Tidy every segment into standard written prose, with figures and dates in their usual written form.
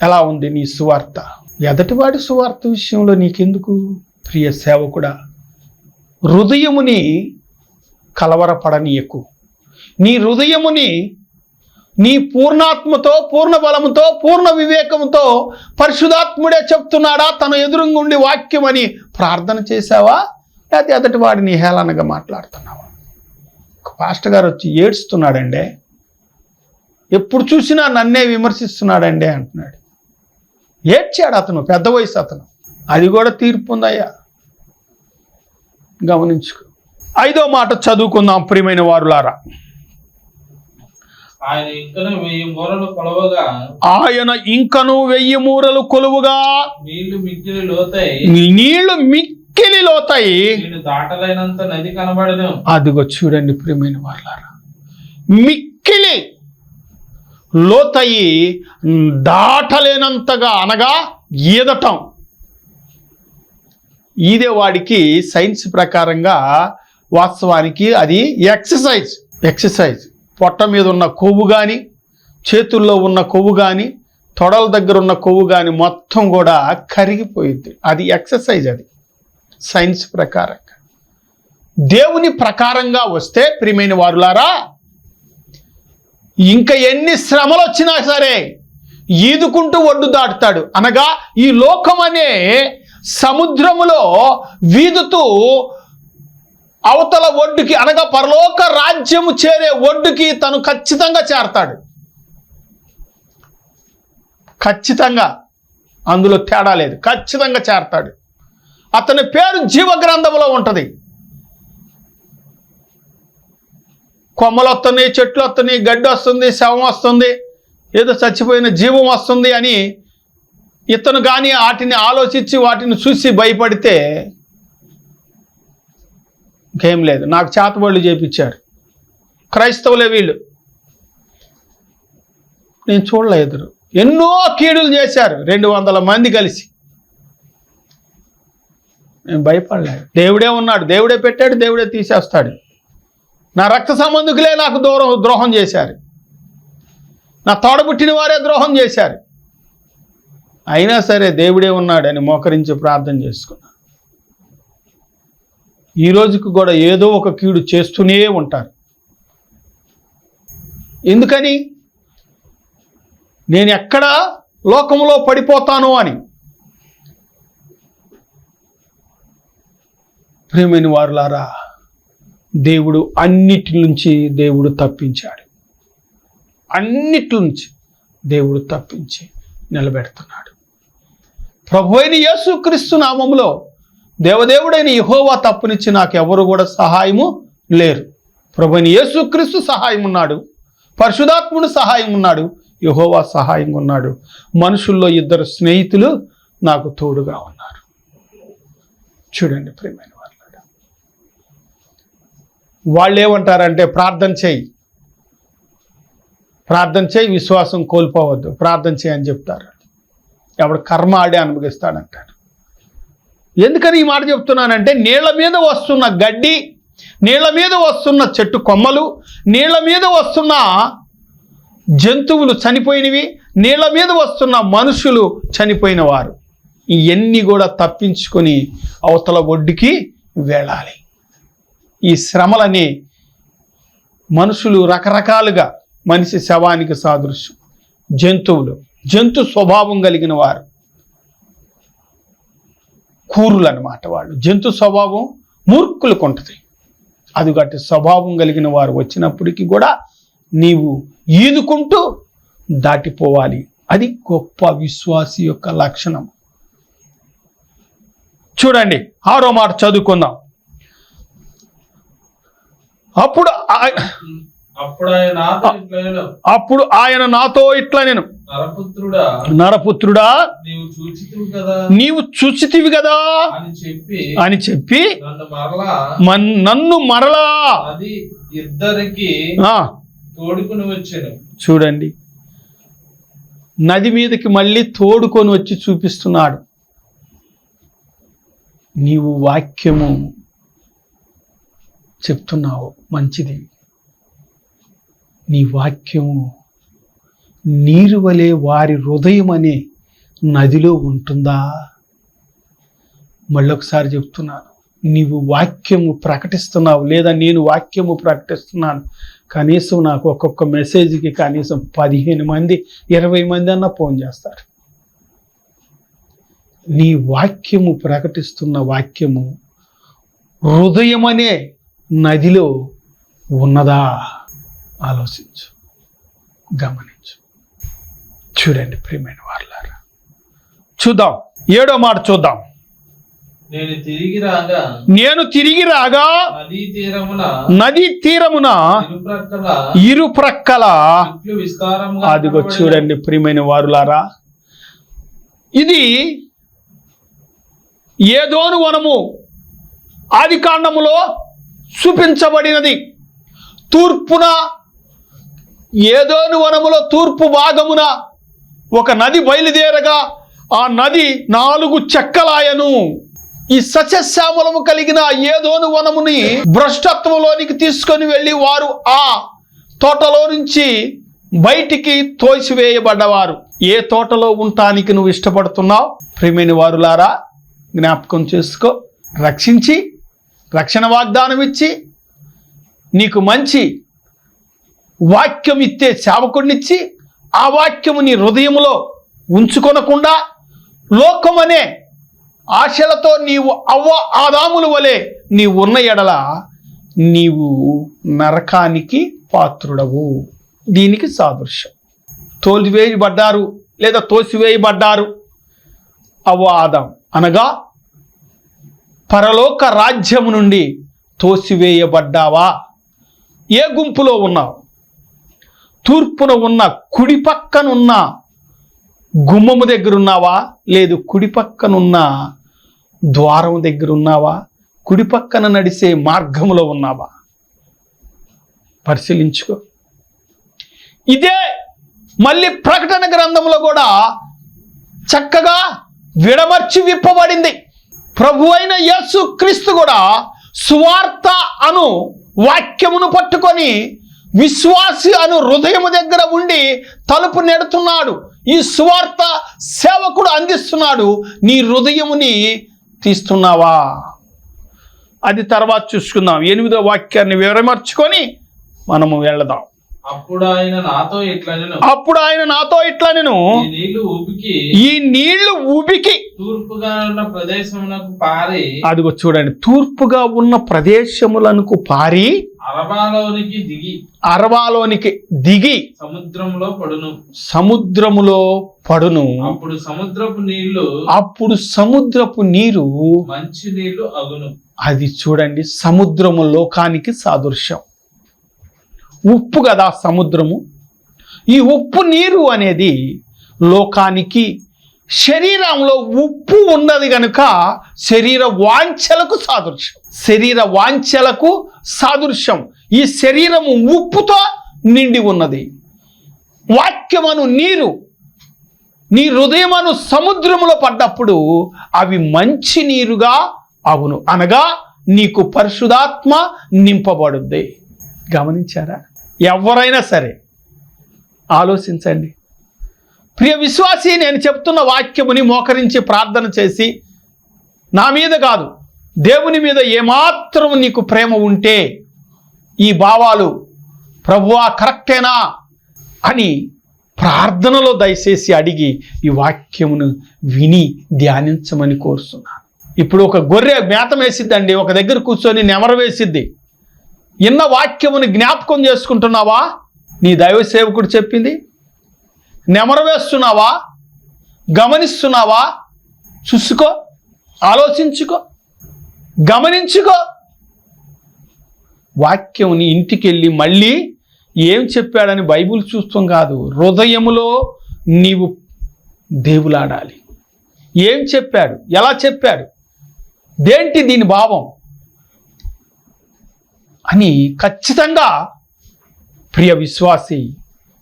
ఎలా ఉంది నీ సువార్త? ఎదటివాడి సువార్త విషయంలో నీకెందుకు? ప్రియ సేవకుడా, హృదయముని కలవరపడనీయకు. నీ హృదయముని నీ పూర్ణాత్మతో, పూర్ణ బలముతో, పూర్ణ వివేకంతో పరిశుద్ధాత్ముడే చెప్తున్నాడా తన ఎదురుగుండి వాక్యం అని ప్రార్థన చేశావా? లేకపోతే ఎదటి వాడిని హేళనగా మాట్లాడుతున్నావా? ఒక పాస్టర్ గారు వచ్చి ఏడుస్తున్నాడండి, ఎప్పుడు చూసినా నన్నే విమర్శిస్తున్నాడండి అంటున్నాడు. ఏడ్చాడు అతను, పెద్ద వయసు అతను. అది కూడా తీర్పు ఉందయ్యా, గమనించుకో. 5వ మాట చదువుకుందాం ప్రియమైన వారులారా. ఆయన ఇంకను 1000 మూరలు కొలవగా, ఆయన ఇంకను 1000 మూరలు కొలువుగా, నీళ్లు మిక్కిలి లోతాయి, నీళ్లు మిక్కిలి లోతాయి, నేను దాటలేనంత నది కనబడను. అదిగో చూడండి ప్రియమైన వారులారా, మిక్కిలి లోతయి, దాటలేనంతగా, అనగా ఈదటం. ఇదే వాడికి సైన్స్ ప్రకారంగా వాస్తవానికి అది ఎక్సర్సైజ్. పొట్ట మీద ఉన్న కొవ్వు కానీ, చేతుల్లో ఉన్న కొవ్వు కానీ, తొడల దగ్గర ఉన్న కొవ్వు కానీ మొత్తం కూడా కరిగిపోయింది. అది ఎక్సర్సైజ్. అది సైన్స్ ప్రకారంగా. దేవుని ప్రకారంగా వస్తే ప్రియమైన వారులారా, ఇంకా ఎన్ని శ్రమలు వచ్చినా సరే ఈదుకుంటూ ఒడ్డు దాటుతాడు. అనగా ఈ లోకం అనే సముద్రములో వీదుతూ అవతల ఒడ్డుకి, అనగా పరలోక రాజ్యము చేరే ఒడ్డుకి తను ఖచ్చితంగా చేరతాడు. ఖచ్చితంగా, అందులో తేడా లేదు, ఖచ్చితంగా చేరతాడు. అతని పేరు జీవ గ్రంథంలో ఉంటుంది. కొమ్మలు వస్తున్నాయి, చెట్లు వస్తున్నాయి, గడ్డి వస్తుంది, శవం వస్తుంది, ఏదో చచ్చిపోయిన జీవం వస్తుంది అని ఇతను కానీ వాటిని ఆలోచించి వాటిని చూసి భయపడితే ఇంకేం లేదు. నాకు చేతబడులు చేపించారు క్రైస్తవులే వీళ్ళు, నేను చూడలేదు. ఎన్నో కీడులు చేశారు 200 మంది కలిసి. నేను భయపడలేదు. దేవుడే ఉన్నాడు, దేవుడే పెట్టాడు, దేవుడే తీసేస్తాడు. నా రక్త సంబంధికులే నాకు ద్రోహం చేశారు, నా తోడబుట్టిన వారే ద్రోహం చేశారు. అయినా సరే దేవుడే ఉన్నాడని మోకరించి ప్రార్థన చేసుకున్నా. ఈ రోజుకు కూడా ఏదో ఒక కీడు చేస్తూనే ఉంటారు. ఎందుకని? నేను ఎక్కడ లోకంలో పడిపోతాను అని. ప్రియమైన వారులారా, దేవుడు అన్నిటి నుంచి దేవుడు తప్పించాడు. అన్నిటి నుంచి దేవుడు తప్పించి నిలబెడుతున్నాడు. ప్రభువైన యేసుక్రీస్తు నామములో దేవదేవుడైన యెహోవా తప్పునిచ్చి నాకు ఎవరు కూడా సహాయము లేరు. ప్రభువైన యేసుక్రీస్తు సహాయం ఉన్నాడు, పరిశుద్ధాత్ముడు సహాయం ఉన్నాడు, యెహోవా సహాయం ఉన్నాడు. మనుషుల్లో 2 స్నేహితులు నాకు తోడుగా ఉన్నారు. చూడండి ప్రియమైన వాళ్ళు ఏమంటారంటే, ప్రార్థన చేయి, విశ్వాసం కోల్పోవద్దు, ప్రార్థన చేయి అని చెప్తారు. ఎవడు కర్మ ఆడే అనుభవిస్తాడంటాడు. ఎందుకని ఈ మాట చెప్తున్నానంటే, నీళ్ల మీద వస్తున్న గడ్డి, నీళ్ల మీద వస్తున్న చెట్టు కొమ్మలు, నీళ్ల మీద వస్తున్న జంతువులు చనిపోయినవి, నీళ్ల మీద వస్తున్న మనుషులు చనిపోయిన వారు, ఇవన్నీ కూడా తప్పించుకొని అవతల ఒడ్డుకి వెళ్ళాలి. ఈ శ్రమలని మనుషులు రకరకాలుగా, మనిషి శవానికి సాదృశ్యం, జంతువులు, జంతు స్వభావం కలిగిన వారు, కూరులు అన్నమాట. వాళ్ళు జంతు స్వభావం మూర్ఖులకు ఉంటుంది. అది గట్టి స్వభావం కలిగిన వారు వచ్చినప్పటికీ కూడా నీవు ఈదుకుంటూ దాటిపోవాలి. అది గొప్ప విశ్వాసి యొక్క లక్షణం. చూడండి 6వ మాట చదువుకుందాం. అప్పుడు ఆయన నాతో ఇట్లా నేను, నరపుత్రుడా నీవు చూచితివి కదా అని చెప్పి నన్ను మరలా ఇద్దరికి తోడుకుని వచ్చాను. చూడండి, నది మీదకి మళ్ళీ తోడుకొని వచ్చి చూపిస్తున్నాడు. నీవు వాక్యము చెప్తున్నావు, మంచిది. నీ వాక్యము నీరు వలె వారి హృదయం అనే నదిలో ఉంటుందా? మళ్ళొకసారి చెప్తున్నాను, నీవు వాక్యము ప్రకటిస్తున్నావు, లేదా నేను వాక్యము ప్రకటిస్తున్నాను, కనీసం నాకు ఒక్కొక్క మెసేజ్కి కనీసం 15 మంది 20 మంది అన్న ఫోన్ చేస్తారు. నీ వాక్యము ప్రకటిస్తున్న వాక్యము హృదయం అనే నదిలో ఉన్నదా? ఆలోచించు, గమనించు. చూడండి ప్రియమైన వారులారా, చూద్దాం 7వ మాట చూద్దాం. నేను తిరిగి రాగా నదీ తీరమున ఇరుప్రక్కల అదిగో చూడండి ప్రియమైన వారులారా, ఇది ఏదోను వనము ఆదికాండములో చూపించబడినది. తూర్పున ఏదోను వనములో తూర్పు భాగమున ఒక నది బయలుదేరగా ఆ నది 4 చెక్కలాయను. ఈ సస్యశ్యామలము కలిగిన ఏదోను వనముని భ్రష్టత్వంలోనికి తీసుకొని వెళ్ళి వారు ఆ తోటలో నుంచి బయటికి తోసివేయబడ్డవారు. ఏ తోటలో ఉండటానికి నువ్వు ఇష్టపడుతున్నావు? ప్రియమైన వారులారా, జ్ఞాపకం చేసుకో. రక్షించి రక్షణ వాగ్దానం ఇచ్చి నీకు మంచి వాక్యం ఇచ్చే సేవకుడినిచ్చి ఆ వాక్యము నీ హృదయములో ఉంచుకొనకుండా లోకమనే ఆశలతో నీవు ఆదాముల వలె నీవు ఉన్న ఎడల నీవు నరకానికి పాత్రుడవు. దీనికి సాదృశ్యం. తోలివేయబడ్డారు లేదా తోసివేయబడ్డారు ఆదాం, అనగా పరలోక రాజ్యము నుండి తోసివేయబడ్డావా? ఏ గుంపులో ఉన్నావు? తూర్పున ఉన్న కుడి పక్కనున్న గుమ్మము దగ్గర ఉన్నావా? లేదు కుడి పక్కనున్న ద్వారం దగ్గర ఉన్నావా? కుడి పక్కన నడిసే మార్గంలో ఉన్నావా? పరిశీలించుకో. ఇదే మళ్ళీ ప్రకటన గ్రంథంలో కూడా చక్కగా విడమర్చి విప్పబడింది. ప్రభు అయిన యేసు క్రీస్తు కూడా సువార్త అను వాక్యమును పట్టుకొని విశ్వాసి అను హృదయము దగ్గర ఉండి తలుపు నెడుతున్నాడు. ఈ సువార్త సేవకుడు అందిస్తున్నాడు. నీ హృదయముని తీస్తున్నావా? అది తర్వాత చూసుకుందాం. 8వ వాక్యాన్ని వివరమర్చుకొని మనము వెళదాం. అప్పుడు ఆయన నాతో ఇట్లా నేను ఈ నీళ్లు ఉబికి తూర్పుగా ఉన్న ప్రదేశమునకు పారి, అదిగో చూడండి, తూర్పుగా ఉన్న ప్రదేశములకు పారి అరవాలోనికి దిగి సముద్రములో పడును. అప్పుడు సముద్రపు నీరు మంచి నీళ్లు అగును. అది చూడండి, సముద్రము లోకానికి సాదృశ్యం. ఉప్పు కదా సముద్రము. ఈ ఉప్పు నీరు అనేది లోకానికి, శరీరంలో ఉప్పు ఉన్నది కనుక శరీర వాంఛలకు సాదృశ్యం. శరీర వాంఛలకు సాదృశ్యం. ఈ శరీరము ఉప్పుతో నిండి ఉన్నది. వాక్యమను నీరు నీ హృదయమను సముద్రములో పడ్డప్పుడు అవి మంచి నీరుగా అవును, అనగా నీకు పరిశుద్ధాత్మ నింపబడుద్ది. గమనించారా? ఎవరైనా సరే ఆలోచించండి. ప్రియ విశ్వాసి, నేను చెప్తున్న వాక్యముని మోకరించి ప్రార్థన చేసి, నా మీద కాదు దేవుని మీద ఏమాత్రం నీకు ప్రేమ ఉంటే ఈ భావాలు ప్రభువా కరెక్టేనా అని ప్రార్థనలో దయచేసి అడిగి ఈ వాక్యమును విని ధ్యానించమని కోరుతున్నాను. ఇప్పుడు ఒక గొర్రె మేతం వేసిద్దండి, ఒక దగ్గర కూర్చొని నెమరు వేసిద్ది. ఇన్న వాక్యముని జ్ఞాపకం చేసుకుంటున్నావా? నీ దైవ సేవకుడు చెప్పింది నెమరు వేస్తున్నావా? గమనిస్తున్నావా? చూసుకో, ఆలోచించుకో, గమనించుకో. వాక్యముని ఇంటికి వెళ్ళి మళ్ళీ ఏం చెప్పాడని బైబిల్ చూస్తాం కాదు, హృదయములో నీవు దేవులాడాలి. ఏం చెప్పాడు, ఎలా చెప్పాడు, దేంటి దీని భావం అని ఖచ్చితంగా ప్రియ విశ్వాసి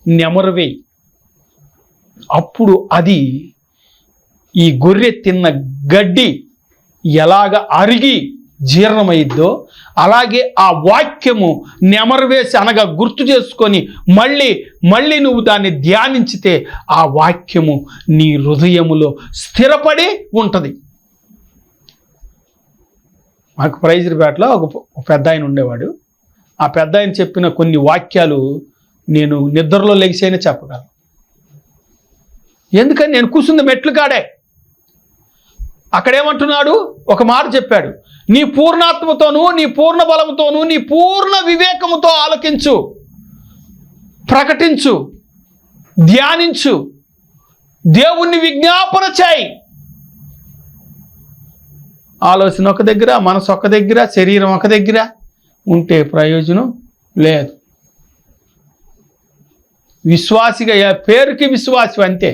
నెమరువే. అప్పుడు అది ఈ గొర్రె తిన్న గడ్డి ఎలాగ అరిగి జీర్ణమైద్దో అలాగే ఆ వాక్యము నెమరువేసి అనగా గుర్తు చేసుకొని మళ్ళీ నువ్వు దాన్ని ధ్యానించితే ఆ వాక్యము నీ హృదయములో స్థిరపడి ఉంటుంది. మాకు ప్రైజుపేటలో ఒక పెద్ద ఆయన ఉండేవాడు. ఆ పెద్ద ఆయన చెప్పిన కొన్ని వాక్యాలు నేను నిద్రలో లెగిసైనా చెప్పగలను. ఎందుకని నేను కూర్చుంది మెట్లు కాడే. అక్కడేమంటున్నాడు, ఒక మాట చెప్పాడు, నీ పూర్ణాత్మతోనూ నీ పూర్ణ బలముతోనూ నీ పూర్ణ వివేకముతో ఆలకించు, ప్రకటించు, ధ్యానించు, దేవుణ్ణి విజ్ఞాపన చేయి. ఆలోచన ఒక దగ్గర, మనసు ఒక దగ్గర, శరీరం ఒక దగ్గర ఉంటే ప్రయోజనం లేదు. విశ్వాసిగా పేరుకి విశ్వాసి అంతే.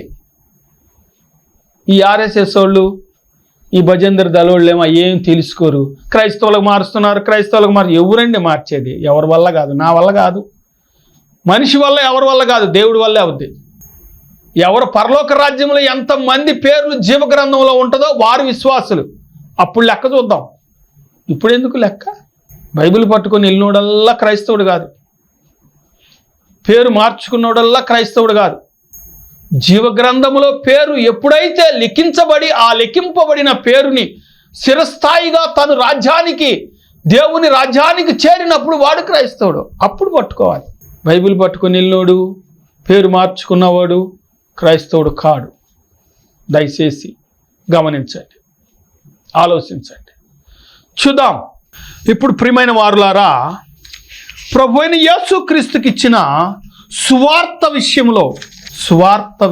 ఈ ఆర్ఎస్ఎస్ వాళ్ళు, ఈ భజందర్ దళోళ్ళు ఏమో ఏం తెలుసుకోరు. క్రైస్తవులకు మారుస్తున్నారు, క్రైస్తవులకు ఎవరండి మార్చేది? ఎవరి వల్ల కాదు, నా వల్ల కాదు, మనిషి వల్ల, ఎవరి వల్ల కాదు, దేవుడి వల్లే అవుద్ది. ఎవరు పరలోక రాజ్యంలో ఎంతమంది పేర్లు జీవగ్రంథంలో ఉంటుందో వారు విశ్వాసులు. అప్పుడు లెక్క చూద్దాం. ఇప్పుడు ఎందుకు లెక్క? బైబిల్ పట్టుకొని వెళ్ళినోడల్లా క్రైస్తవుడు కాదు, పేరు మార్చుకున్నోడల్లా క్రైస్తవుడు కాదు. జీవగ్రంథములో పేరు ఎప్పుడైతే లిఖించబడి ఆ లెక్కింపబడిన పేరుని చిరస్థాయిగా తను రాజ్యానికి, దేవుని రాజ్యానికి చేరినప్పుడు వాడు క్రైస్తవుడు. అప్పుడు పట్టుకోవాలి. బైబిల్ పట్టుకొని వెళ్ళినోడు, పేరు మార్చుకున్నవాడు క్రైస్తవుడు కాడు. దయచేసి గమనించండి, ఆలోచించండి, చూద్దాం. ఇప్పుడు ప్రియమైన వారులారా, ప్రభువైన యేసుక్రీస్తుకి ఇచ్చిన సువార్త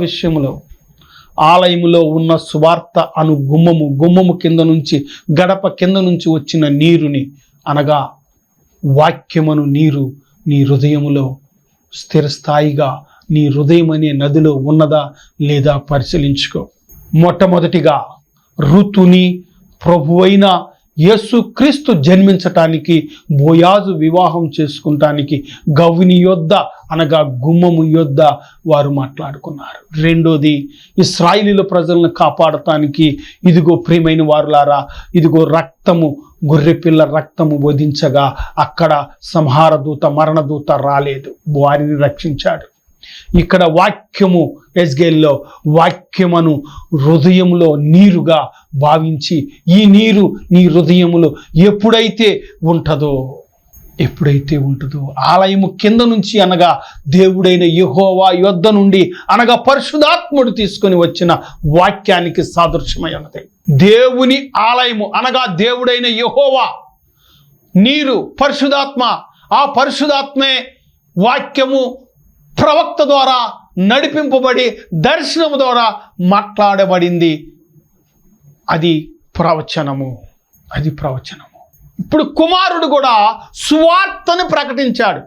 విషయములో ఆలయములో ఉన్న సువార్త అను గుమ్మము కింద నుంచి, గడప కింద నుంచి వచ్చిన నీరుని, అనగా వాక్యమును నీరు నీ హృదయములో స్థిరస్థాయిగా నీ హృదయం అనే నదిలో ఉన్నదా లేదా పరిశీలించుకో. మొట్టమొదటిగా ఋతుని ప్రభువైన యేసుక్రీస్తు జన్మించటానికి, బోయాజు వివాహం చేసుకుంటానికి గవిని యొద్ద అనగా గుమ్మము యొద్ద వారు మాట్లాడుకున్నారు. రెండోది, ఇశ్రాయేలీల ప్రజలను కాపాడటానికి ఇదిగో ప్రియమైన వారులారా, ఇదిగో రక్తము, గొర్రెపిల్ల రక్తము వధించగా అక్కడ సంహారదూత, మరణదూత రాలేదు, వారిని రక్షించాడు. ఇక్కడ వాక్యము, ఎజ్గేల్లో వాక్యమును హృదయంలో నీరుగా భావించి, ఈ నీరు నీ హృదయములో ఎప్పుడైతే ఉంటుందో ఆలయము కింద నుంచి అనగా దేవుడైన యెహోవా యొద్ద నుండి అనగా పరిశుద్ధాత్ముడు తీసుకొని వచ్చిన వాక్యానికి సాదృశ్యమై ఉన్నది. దేవుని ఆలయము అనగా దేవుడైన యెహోవా, నీరు పరిశుద్ధాత్మ, ఆ పరిశుద్ధాత్మే వాక్యము ప్రవక్త ద్వారా నడిపింపబడి దర్శనము ద్వారా మాట్లాడబడింది. అది ప్రవచనము. ఇప్పుడు కుమారుడు కూడా సువార్తను ప్రకటించాడు.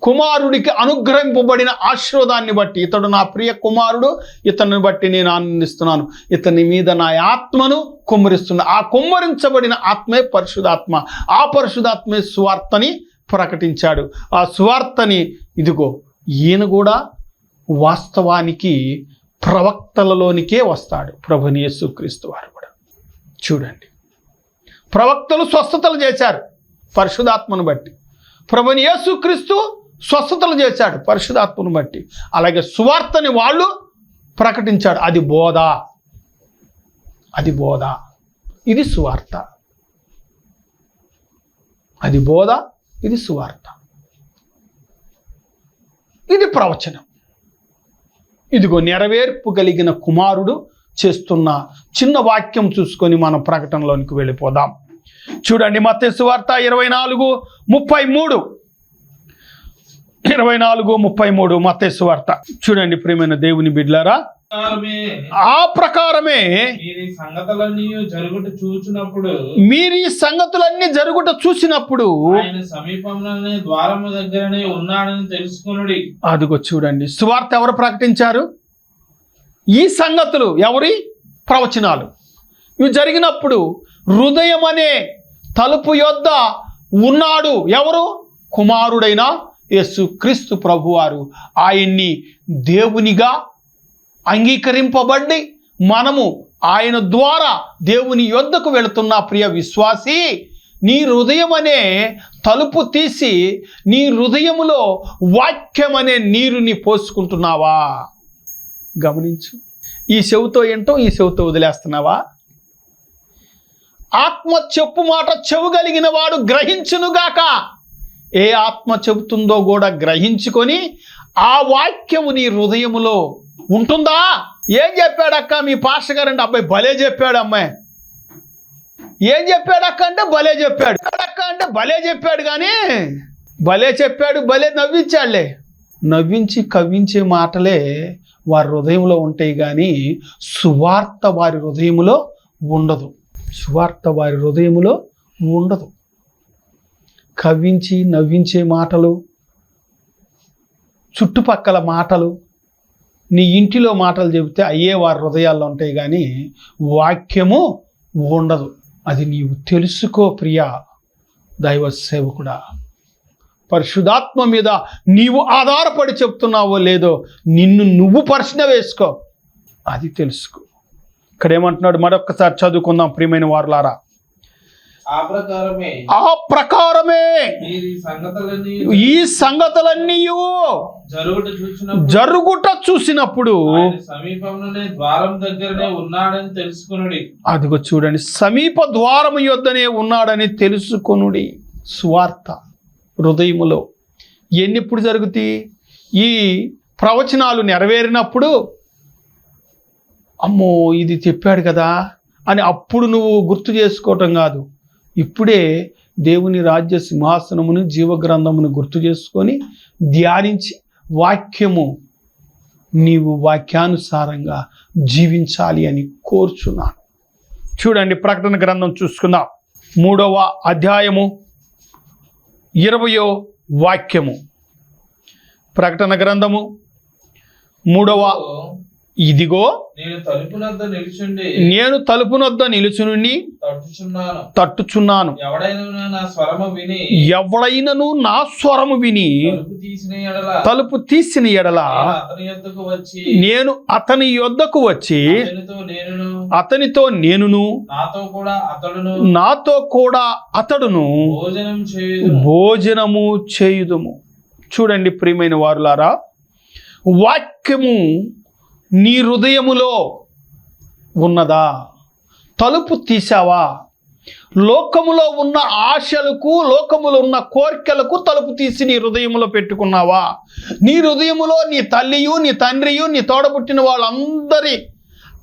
కుమారుడికి అనుగ్రహింపబడిన ఆశీర్వాదాన్ని బట్టి, ఇతడు నా ప్రియ కుమారుడు, ఇతన్ని బట్టి నేను ఆనందిస్తున్నాను, ఇతని మీద నా ఆత్మను కుమ్మరిస్తున్నా. ఆ కుమ్మరించబడిన ఆత్మే పరిశుద్ధాత్మ. ఆ పరిశుద్ధాత్మే సువార్తని ప్రకటించాడు. ఆ సువార్తని ఇదిగో ఈయన కూడా వాస్తవానికి ప్రవక్తలలోనికే వస్తాడు. ప్రభుని యేసుక్రీస్తు వారు కూడా చూడండి, ప్రవక్తలు స్వస్థతలు చేశారు పరిశుద్ధాత్మను బట్టి. ప్రభుని యేసుక్రీస్తు స్వస్థతలు చేశాడు పరిశుద్ధాత్మను బట్టి. అలాగే సువార్తని వాళ్ళు ప్రకటించాడు. అది బోధ, ఇది సువార్త. అది బోధ, ఇది సువార్త, ఇది ప్రవచనం. ఇదిగో నెరవేర్పు కలిగిన కుమారుడు చేస్తున్న చిన్న వాక్యం చూసుకొని మనం ప్రకటనలోనికి వెళ్ళిపోదాం. చూడండి, మత్తయి సువార్త 24:33 మత్తయి సువార్త చూడండి. ప్రియమైన దేవుని బిడ్డలారా, ఆ ప్రకారమే మీరు ఈ సంగతులన్నీ జరుగుట చూసినప్పుడు ఆయన సమీపంలోనే ద్వారము దగ్గరనే ఉన్నాడని తెలుసుకొనుడి. అదిగో చూడండి, సువార్త ఎవరు ప్రకటించారు? ఈ సంగతులు ఎవరి ప్రవచనాలు? ఇవి జరిగినప్పుడు హృదయం అనే తలుపు యొద్ద ఉన్నాడు ఎవరు? కుమారుడైన యేసుక్రీస్తు ప్రభువారు. ఆయన్ని దేవునిగా అంగీకరింపబడి మనము ఆయన ద్వారా దేవుని యొద్దకు వెళుతున్న ప్రియ విశ్వాసి, నీ హృదయం అనే తలుపు తీసి నీ హృదయములో వాక్యం అనే నీరుని పోసుకుంటున్నావా? గమనించు. ఈ చెవుతో ఏంటో ఈ చెవుతో వదిలేస్తున్నావా? ఆత్మ చెప్పు మాట చెవు కలిగిన వాడు గ్రహించునుగాక. ఏ ఆత్మ చెబుతుందో కూడా గ్రహించుకొని ఆ వాక్యము నీ హృదయములో ఉంటుందా? ఏం చెప్పాడక్క మీ పాస్టర్ గారు అంటే, అబ్బాయి భలే చెప్పాడు అమ్మాయి. ఏం చెప్పాడక్క అంటే భలే చెప్పాడు. అక్క అంటే భలే చెప్పాడు, కానీ భలే చెప్పాడు, భలే నవ్వించాడులే. నవ్వించి కవ్వించే మాటలే వారి హృదయంలో ఉంటాయి, కానీ సువార్త వారి హృదయములో ఉండదు. సువార్త వారి హృదయములో ఉండదు. కవ్వించి నవ్వించే మాటలు, చుట్టుపక్కల మాటలు, నీ ఇంటిలో మాటలు చెబితే అయ్యే వారి హృదయాల్లో ఉంటాయి, కానీ వాక్యము ఉండదు. అది నీవు తెలుసుకో ప్రియా దైవ సేవకుడా. పరిశుద్ధాత్మ మీద నీవు ఆధారపడి చెప్తున్నావో లేదో నిన్ను నువ్వు ప్రశ్న వేసుకో. అది తెలుసుకో. ఇక్కడ ఏమంటున్నాడు మరొక్కసారి చదువుకుందాం ప్రియమైన వారులారా. ఆ ప్రకారమే ఈ సంగతులన్నీ జరుగుట చూసినప్పుడు సమీపంలోనే ద్వారం దగ్గరనే ఉన్నాడని తెలుసుకొనుడి. అదిగో చూడండి, సమీప ద్వారము యొద్దనే ఉన్నాడని తెలుసుకొనుడి. సువార్త హృదయములో ఎప్పుడు జరుగుతాయి? ఈ ప్రవచనాలు నెరవేరినప్పుడు, అమ్మో ఇది చెప్పాడు కదా అని అప్పుడు నువ్వు గుర్తు చేసుకోవటం కాదు. ఇప్పుడే దేవుని రాజ్య సింహాసనమును జీవగ్రంథమును గుర్తు చేసుకొని ధ్యానించి వాక్యము నీవు వాక్యానుసారంగా జీవించాలి అని కోరుచున్నాను. చూడండి, ప్రకటన గ్రంథం చూసుకుందాం. 3వ అధ్యాయము 20వ వాక్యము. ప్రకటన గ్రంథము 3వ ఇదిగో నేను తలుపునొద్ద నిలుచునుండి తట్టుచున్నాను. ఎవడైనను నా స్వరము విని తలుపు తీసిన ఎడల నేను అతని యొద్దకు వచ్చి అతనితో నేనును నాతో కూడా అతడును భోజనము చేయుదుము. చూడండి ప్రియమైన వారులారా, వాక్యము నీ హృదయములో ఉన్నదా? తలుపు తీసావా? లోకములో ఉన్న ఆశలకు, లోకములో ఉన్న కోరికలకు తలుపు తీసి నీ హృదయములో పెట్టుకున్నావా? నీ హృదయములో నీ తల్లియు, నీ తండ్రియు, నీ తోడబుట్టిన వాళ్ళందరి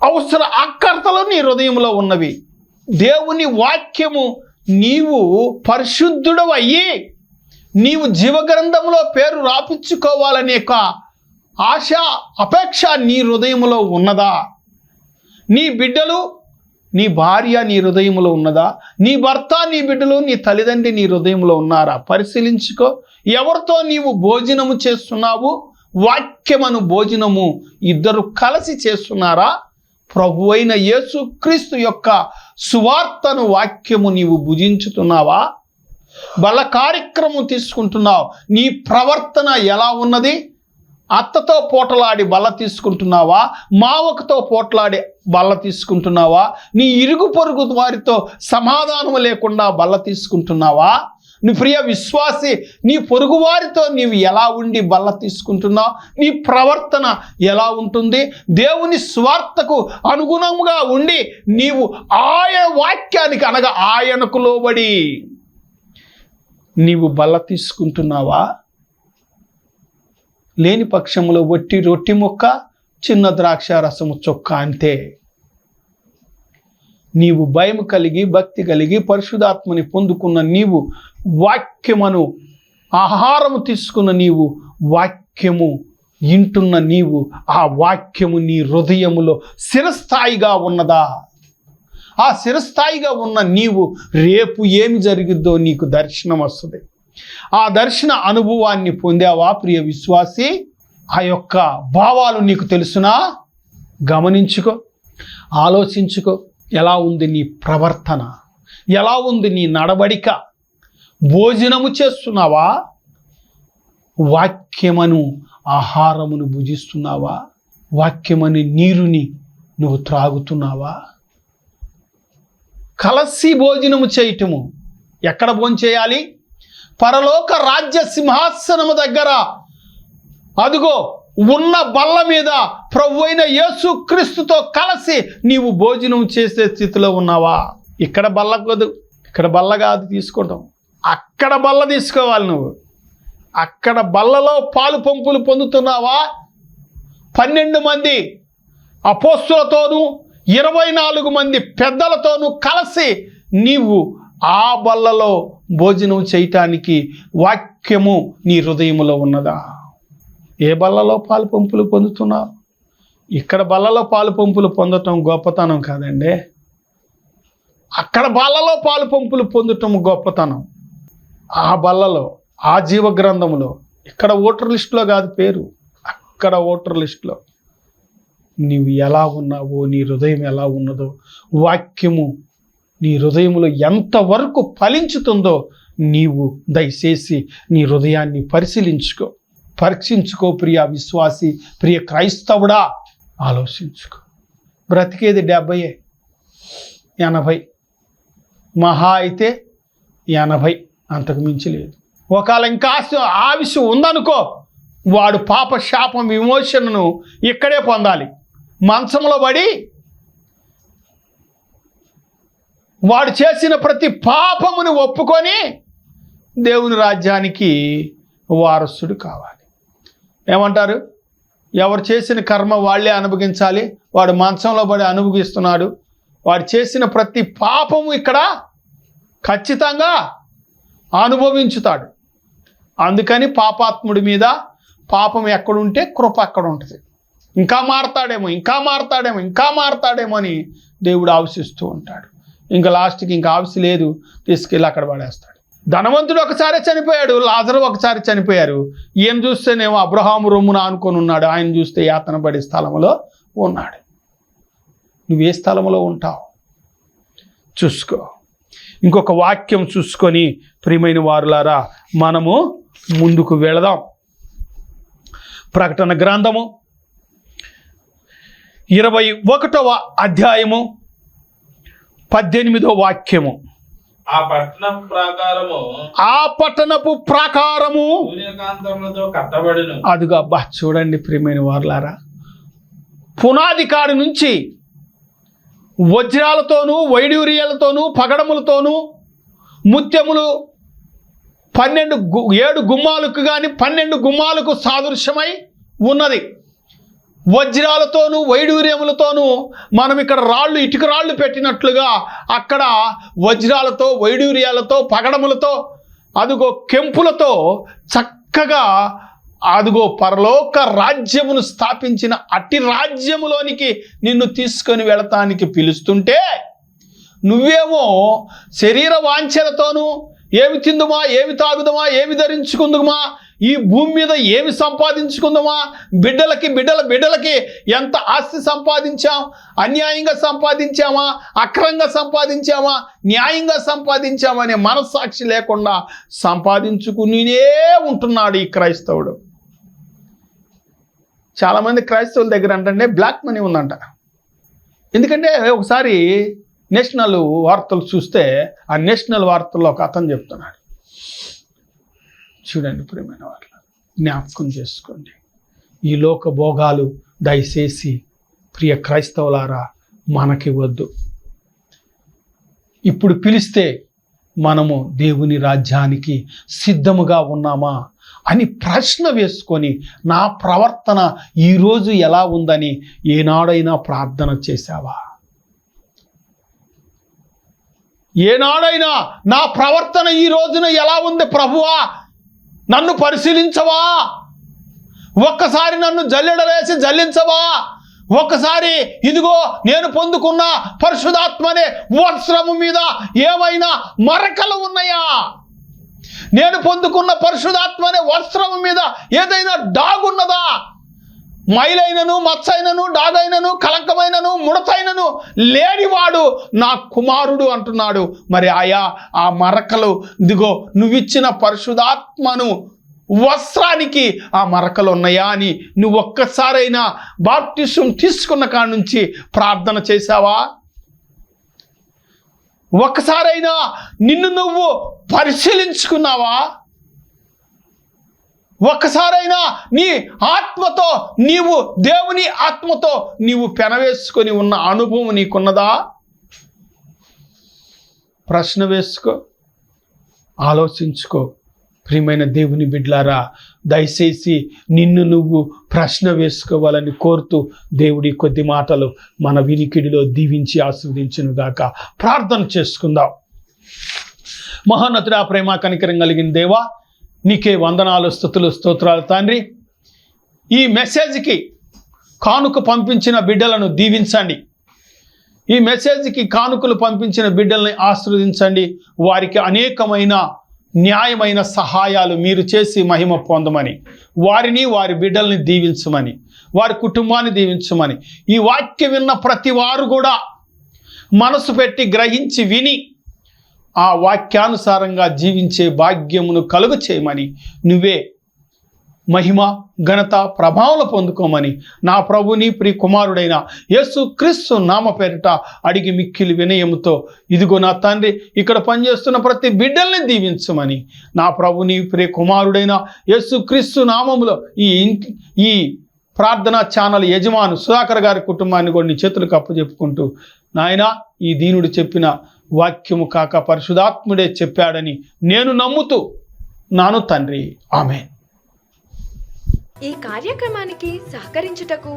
అవసర ఆకర్తలు నీ హృదయంలో ఉన్నవి. దేవుని వాక్యము నీవు పరిశుద్ధుడవు అయ్యి నీవు జీవగ్రంథంలో పేరు రాపించుకోవాలనే ఆశ, అపేక్ష నీ హృదయములో ఉన్నదా? నీ బిడ్డలు, నీ భార్య నీ హృదయములో ఉన్నదా? నీ భర్త, నీ బిడ్డలు, నీ తల్లిదండ్రి నీ హృదయంలో ఉన్నారా? పరిశీలించుకో. ఎవరితో నీవు భోజనము చేస్తున్నావు? వాక్యమను భోజనము ఇద్దరు కలిసి చేస్తున్నారా? ప్రభు అయిన యేసుక్రీస్తు యొక్క సువార్తను వాక్యము నీవు భుజించుతున్నావా? బల కార్యక్రమం తీసుకుంటున్నావు. నీ ప్రవర్తన ఎలా ఉన్నది? అత్తతో పోటలాడి బల్ల తీసుకుంటున్నావా? మావకతో పోట్లాడి బల్ల తీసుకుంటున్నావా? నీ ఇరుగు పొరుగు వారితో సమాధానం లేకుండా బల్ల తీసుకుంటున్నావా? నీ ప్రియ విశ్వాసి, నీ పొరుగు వారితో నీవు ఎలా ఉండి బల్ల తీసుకుంటున్నావు? నీ ప్రవర్తన ఎలా ఉంటుంది? దేవుని స్వార్థకు అనుగుణంగా ఉండి నీవు ఆయన వాక్యానికి అనగా ఆయనకు లోబడి నీవు బల్ల తీసుకుంటున్నావా? లేని పక్షంలో వట్టి రొట్టి ముక్క, చిన్న ద్రాక్ష రసము చొక్క అంతే. నీవు భయం కలిగి, భక్తి కలిగి, పరిశుద్ధాత్మని పొందుకున్న నీవు, వాక్యమును ఆహారము తీసుకున్న నీవు, వాక్యము వింటున్న నీవు, ఆ వాక్యము నీ హృదయములో స్థిరస్థాయిగా ఉన్నదా? ఆ స్థిరస్థాయిగా ఉన్న నీవు రేపు ఏమి జరిగిద్దో నీకు దర్శనం వస్తుంది. ఆ దర్శన అనుభవాన్ని పొందావా ప్రియ విశ్వాసి? ఆ యొక్క భావాలు నీకు తెలుసునా? గమనించుకో, ఆలోచించుకో. ఎలా ఉంది నీ ప్రవర్తన? ఎలా ఉంది నీ నడవడిక? భోజనము చేస్తున్నావా? వాక్యమను ఆహారమును భుజిస్తున్నావా? వాక్యమని నీరుని నువ్వు త్రాగుతున్నావా? కలసి భోజనము చేయటము. ఎక్కడ భోంచేయాలి? పరలోక రాజ్య సింహాసనము దగ్గర, అదుగో ఉన్న బల్ల మీద ప్రభు అయిన యేసుక్రీస్తుతో కలిసి నీవు భోజనం చేసే స్థితిలో ఉన్నావా? ఇక్కడ బల్ల కాదు, ఇక్కడ బల్ల కాదు తీసుకోవడం, అక్కడ బల్ల తీసుకోవాలి నువ్వు. అక్కడ బల్లలో పాలు పంపులు పొందుతున్నావా? 12 మంది అపోస్తులతోనూ 24 మంది పెద్దలతోనూ కలిసి నీవు ఆ బల్లలో భోజనం చేయటానికి వాక్యము నీ హృదయములో ఉన్నదా? ఏ బల్లలో పాలు పంపులు పొందుతున్నావు? ఇక్కడ బల్లలో పాలు పంపులు పొందటం గొప్పతనం కాదండి, అక్కడ బల్లలో పాలు పంపులు పొందటం గొప్పతనం. ఆ బల్లలో, ఆ జీవ గ్రంథంలో, ఇక్కడ ఓటర్ లిస్టులో కాదు పేరు, అక్కడ ఓటర్ లిస్టులో నీవు ఎలా ఉన్నావో, నీ హృదయం ఎలా ఉన్నదో, వాక్యము నీ హృదయంలో ఎంతవరకు ఫలించుతుందో నీవు దయచేసి నీ హృదయాన్ని పరీక్షించుకో ప్రియ విశ్వాసి, ప్రియ క్రైస్తవుడా, ఆలోచించుకో. బ్రతికేది 70, 80, మహా అయితే 80, అంతకు మించి లేదు. ఒకవేళ ఇంకా ఆవిషం ఉందనుకో, వాడు పాప శాపం విమోచనను ఇక్కడే పొందాలి. మంచంలో పడి వాడు చేసిన ప్రతి పాపమును ఒప్పుకొని దేవుని రాజ్యానికి వారసుడు కావాలి. ఏమంటారు? ఎవరు చేసిన కర్మ వాళ్ళే అనుభవించాలి. వాడు మంచంలో పడి అనుభవిస్తున్నాడు. వాడు చేసిన ప్రతి పాపము ఇక్కడ ఖచ్చితంగా అనుభవించుతాడు. అందుకని పాపాత్ముడి మీద పాపం ఎక్కడుంటే కృప అక్కడ ఉంటుంది. ఇంకా మారతాడేమో అని దేవుడు ఆశిస్తూ ఉంటాడు. ఇంకా లాస్ట్కి ఇంకా ఆవిసి లేదు, తీసుకెళ్ళి అక్కడ పడేస్తాడు. ధనవంతుడు ఒకసారి చనిపోయాడు, లాజరు ఒకసారి చనిపోయారు. ఈయన చూస్తేనేమో అబ్రహాము రొమ్మున ఆనుకొని ఉన్నాడు, ఆయన చూస్తే యాతన పడే స్థలంలో ఉన్నాడు. నువ్వు ఏ స్థలంలో ఉంటావు చూసుకో. ఇంకొక వాక్యం చూసుకొని ప్రియమైన వారులారా మనము ముందుకు వెళదాం. ప్రకటన గ్రంథము 21వ అధ్యాయము 18వ వాక్యము. ఆ పట్టణపు ప్రాకారము సూర్యకాంతములతో కట్టబడిను. అదిగా బా చూడండి ప్రియమైన వారులారా, పునాది కాడి నుంచి వజ్రాలతోనూ వైడూర్యాలతోనూ పగడములతోనూ ముత్యములు 7 గుమ్మాలకు కానీ 12 గుమ్మాలకు సాదృశ్యమై ఉన్నది. వజ్రాలతోనూ వైడూర్యములతోనూ మనం ఇక్కడ ఇటుక రాళ్ళు పెట్టినట్లుగా అక్కడ వజ్రాలతో వైడూర్యాలతో పగడములతో అదుగో కెంపులతో చక్కగా అదుగో పరలోక రాజ్యమును స్థాపించిన అట్టి రాజ్యములోనికి నిన్ను తీసుకొని వెళతానికి పిలుస్తుంటే నువ్వేమో శరీర వాంఛలతోనూ ఏమి తిందుమా, ఏమి తాగుదమా, ఏమి ధరించుకుందుమా, ఈ భూమి మీద ఏమి సంపాదించుకుందామా, బిడ్డలకి ఎంత ఆస్తి సంపాదించాం, అన్యాయంగా సంపాదించామా, అక్రంగా సంపాదించామా, న్యాయంగా సంపాదించామా అనే మనస్సాక్షి లేకుండా సంపాదించుకునే ఉంటున్నాడు ఈ క్రైస్తవుడు. చాలామంది క్రైస్తవుల దగ్గర అంటే బ్లాక్ మనీ ఉందంట. ఎందుకంటే ఒకసారి నేషనల్ వార్తలు చూస్తే ఆ నేషనల్ వార్తల్లో ఒక అతను చెప్తున్నాడు, చూడండి ప్రియమైన వాళ్ళ జ్ఞాపకం చేసుకోండి, ఈ లోక భోగాలు దయచేసి ప్రియ క్రైస్తవులారా మనకి వద్దు. ఇప్పుడు పిలిస్తే మనము దేవుని రాజ్యానికి సిద్ధముగా ఉన్నామా అని ప్రశ్న వేసుకొని నా ప్రవర్తన ఈరోజు ఎలా ఉందని ఏనాడైనా ప్రార్థన చేశావా? ఏనాడైనా నా ప్రవర్తన ఈ రోజున ఎలా ఉంది ప్రభువా, నన్ను పరిశీలించవా, ఒక్కసారి నన్ను జల్లెడలేసి జల్లించవా, ఒక్కసారి ఇదిగో నేను పొందుకున్న పరిశుద్ధాత్మనే వస్త్రము మీద ఏమైనా మరకలు ఉన్నాయా, నేను పొందుకున్న పరిశుద్ధాత్మనే వస్త్రము మీద ఏదైనా డాగున్నదా, మైలైనను మచ్చైనను డాగైనను కలంకమైనను ముడతైనను లేనివాడు నా కుమారుడు అంటున్నాడు. మరి ఆ మరకలు ఇదిగో నువ్విచ్చిన పరిశుద్ధాత్మను వస్త్రానికి ఆ మరకలు ఉన్నాయా అని నువ్వు ఒక్కసారైనా బాప్టిజం తీసుకున్న కాడి నుంచి ప్రార్థన చేశావా? ఒక్కసారైనా నిన్ను నువ్వు పరిశీలించుకున్నావా? ఒక్కసారైనా నీ ఆత్మతో నీవు దేవుని ఆత్మతో నీవు పెనవేసుకొని ఉన్న అనుభవం నీకున్నదా? ప్రశ్న వేసుకో, ఆలోచించుకో. ప్రియమైన దేవుని బిడ్డలారా, దయచేసి నిన్ను నువ్వు ప్రశ్న వేసుకోవాలని కోరుతూ దేవుడి కొద్ది మాటలు మన వినికిడిలో దీవించి ఆస్వాదించునుగాక. ప్రార్థన చేసుకుందాం. మహోన్నతుడా, ప్రేమ కనికరం కలిగిన దేవా, నీకే వందనాలు, స్తుతులు, స్తోత్రాలు తండ్రి. ఈ మెసేజ్కి కానుక పంపించిన బిడ్డలను దీవించండి. ఈ మెసేజ్కి కానుకలు పంపించిన బిడ్డల్ని ఆశీర్వదించండి. వారికి అనేకమైన న్యాయమైన సహాయాలు మీరు చేసి మహిమ పొందమని, వారిని వారి బిడ్డల్ని దీవించమని, వారి కుటుంబాన్ని దీవించమని, ఈ వాక్యం విన్న ప్రతి వారు కూడా మనసు పెట్టి గ్రహించి విని ఆ వాక్యానుసారంగా జీవించే భాగ్యమును కలుగు చేయమని, నువ్వే మహిమ, ఘనత, ప్రభావం పొందుకోమని నా ప్రభుని ప్రియ కుమారుడైన యేసు క్రీస్తు నామ పేరిట అడిగి మిక్కిలి వినయముతో, ఇదిగో నా తండ్రి, ఇక్కడ పనిచేస్తున్న ప్రతి బిడ్డల్ని దీవించమని నా ప్రభుని ప్రియ కుమారుడైన యేసు క్రీస్తు నామములో ఈ ప్రార్థనా ఛానల్ యజమాను సుధాకర్ గారి కుటుంబాన్ని కూడా నీ చేతులకు అప్పచెప్పుకుంటూ, నాయన, ఈ దీనుడు చెప్పిన వాక్యము కాక పరిశుధాత్ముడే చెప్పాడని నేను నమ్ముతూ నాను తండ్రి. ఆమేన్. ఈ కార్యక్రమానికి సహకరించుటకు,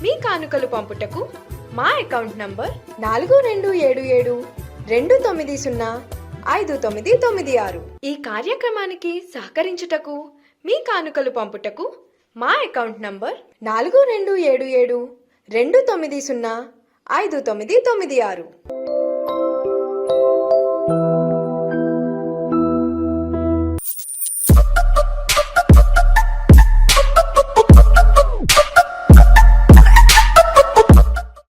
మీ కానుకలు పంపుటకు మా అకౌంట్ నంబర్ 427729059996. ఈ కార్యక్రమానికి సహకరించుటకు, మీ కానుకలు పంపుటకు మా అకౌంట్ నంబర్ 427729059996.